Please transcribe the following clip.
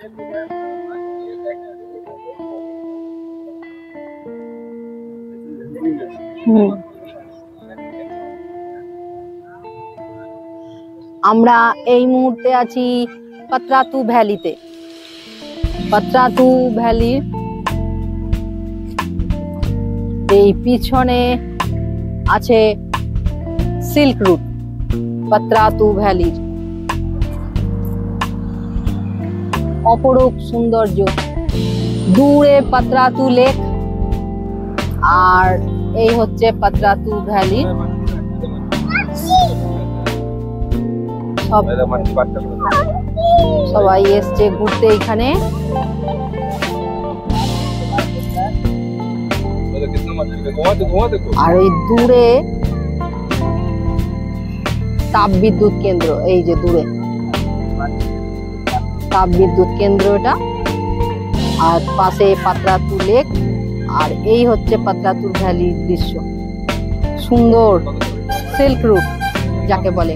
আমরা এই মুহূর্তে আছি পাত্রাতু ভ্যালিতে। পাত্রাতু ভ্যালির এই পিছনে আছে সিল্ক রুট। পাত্রাতু ভ্যালির অপরূপ সৌন্দর্য, দূরে পাত্রাতু লেক, আর এই হচ্ছে পাত্রাতু ভ্যালি। সবাই এসছে ঘুরতে এখানে। আর ওই দূরে তাপ বিদ্যুৎ কেন্দ্র, এই যে দূরে তাপ বিদ্যুৎ কেন্দ্র এটা, আর পাশে পাত্রাতু লেক, আর এই হচ্ছে পাত্রাতু ভ্যালির দৃশ্য। সুন্দর সিল্ক রুট যাকে বলে।